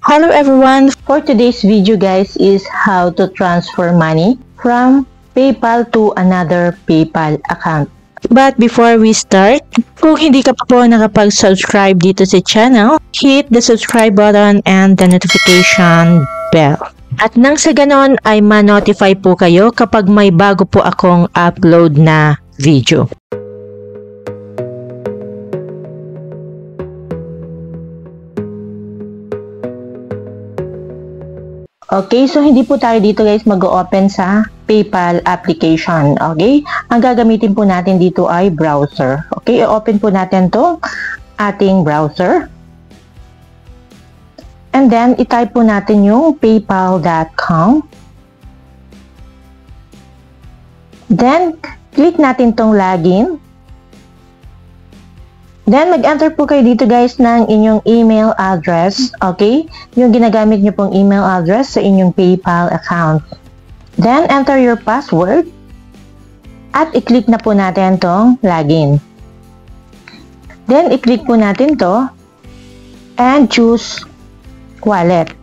Hello everyone! For today's video guys is how to transfer money from PayPal to another PayPal account. But before we start, kung hindi ka pa po nakapag-subscribe dito sa channel, hit the subscribe button and the notification bell. At nang sa ganon ay ma-notify po kayo kapag may bago po akong upload na video. Okay, so hindi po tayo dito guys mag-open sa PayPal application. Okay, ang gagamitin po natin dito ay browser. Okay, i-open po natin to ating browser. And then, i-type po natin yung paypal.com. Then, click natin tong login. Then, mag-enter po kayo dito guys ng inyong email address, okay? Yung ginagamit nyo pong email address sa inyong PayPal account. Then, enter your password. At i-click na po natin tong login. Then, i-click po natin to. And choose wallet.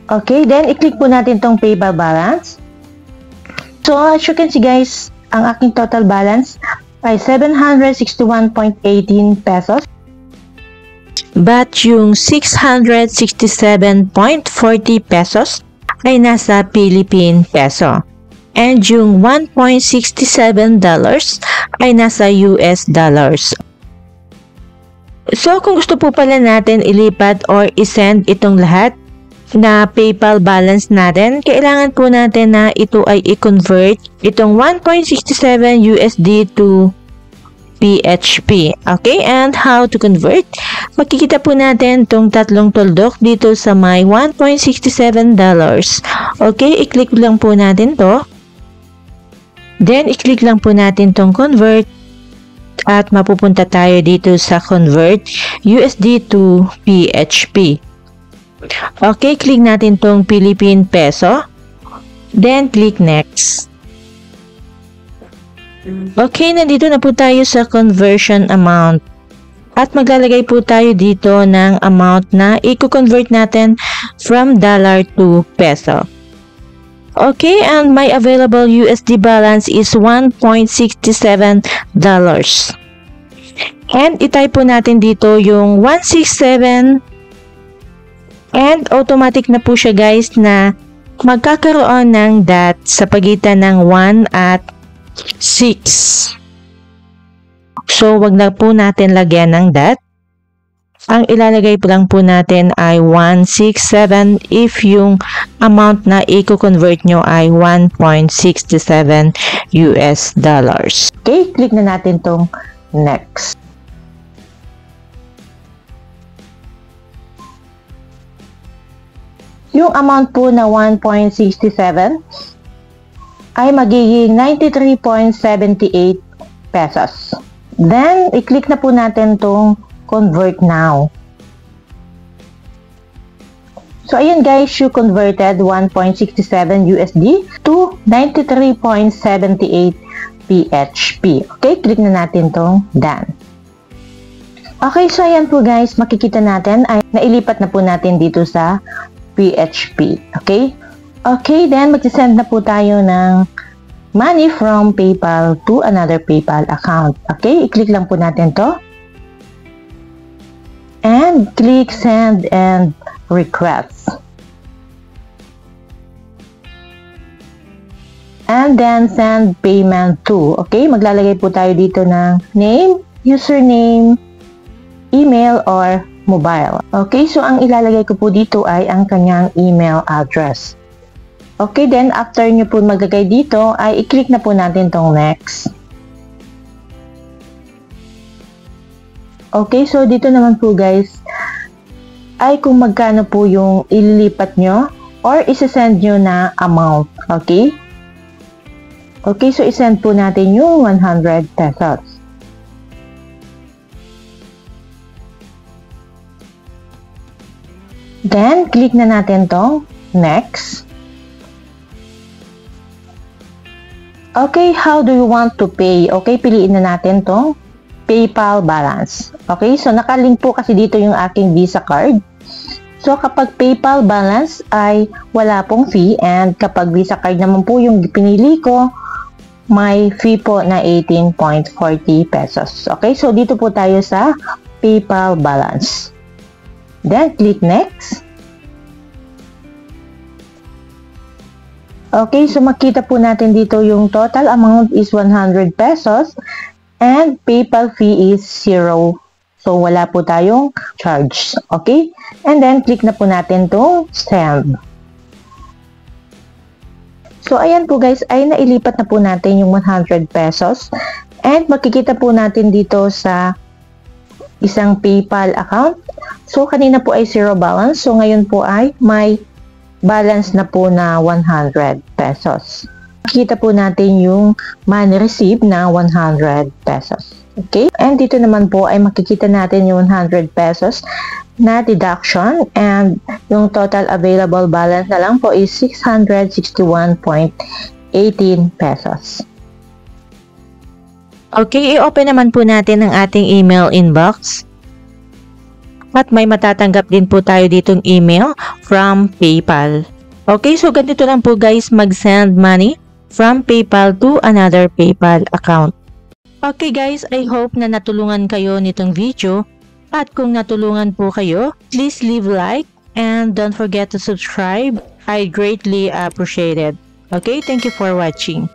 Okay, then i-click po natin tong PayPal balance. So, as you can see guys, ang aking total balance ay 761.18 pesos. But yung 667.40 pesos ay nasa Philippine peso. And yung $1.67 ay nasa US dollars. So kung gusto po pala natin ilipat or isend itong lahat na PayPal balance natin, kailangan po natin na ito ay i-convert itong 1.67 USD to PHP. Okay, and how to convert? Makikita po natin itong tatlong tuldok dito sa may $1.67. Okay, i-click lang po natin to. Then, i-click lang po natin itong convert at mapupunta tayo dito sa convert USD to PHP. Okay, click natin tong Philippine peso. Then, click next. Okay, nandito na po tayo sa conversion amount. At maglalagay po tayo dito ng amount na i-convert natin from dollar to peso. Okay, and my available USD balance is $1.67. And itype po natin dito yung 167. And automatic na po siya guys na magkakaroon ng dot sa pagitan ng 1 at 6. So, wag na po natin lagyan ng dot. Ang ilalagay po lang po natin ay 167 if yung amount na i-convert nyo ay 1.67 US dollars. Okay, click na natin tong next. Yung amount po na 1.67 ay magiging 93.78 pesos. Then, i-click na po natin tong convert now. So, ayun guys, you converted 1.67 USD to 93.78 PHP. Okay, click na natin tong done. Okay, so ayan po guys, makikita natin ay nailipat na po natin dito sa PHP. Okay? Okay, then mag-send na po tayo ng money from PayPal to another PayPal account. Okay, i-click lang po natin to. And click send and request. And then send payment to. Okay, maglalagay po tayo dito ng name, username, email, or mobile. Okay, so ang ilalagay ko po dito ay ang kanyang email address. Okay, then after nyo po maglagay dito, ay i-click na po natin tong next. Okay, so dito naman po guys, ay kung magkano po yung ililipat nyo or isasend nyo na amount. Okay? Okay, so isend po natin yung 100 pesos. Then, click na natin tong next. Okay, how do you want to pay? Okay, piliin na natin tong PayPal balance. Okay, so nakalink po kasi dito yung aking Visa card. So kapag PayPal balance ay wala pong fee, and kapag Visa card naman po yung pinili ko, may fee po na 18.40 pesos. Okay, so dito po tayo sa PayPal balance. Then click next. Okay, so makita po natin dito yung total amount is 100 pesos and PayPal fee is 0. So, wala po tayong charge. Okay? And then, click na po natin itong send. So, ayan po guys, ay nailipat na po natin yung 100 pesos. And makikita po natin dito sa isang PayPal account. So, kanina po ay 0 balance. So, ngayon po ay may balance na po na 100 pesos. Makikita po natin yung money received na 100 pesos. Okay? And dito naman po ay makikita natin yung 100 pesos na deduction, and yung total available balance na lang po is 661.18 pesos. Okay, i-open naman po natin ang ating email inbox. At may matatanggap din po tayo ditong email from PayPal. Okay, so ganito lang po guys mag-send money from PayPal to another PayPal account. Okay guys, I hope na natulungan kayo nitong video. At kung natulungan po kayo, please leave like and don't forget to subscribe. I greatly appreciate it. Okay, thank you for watching.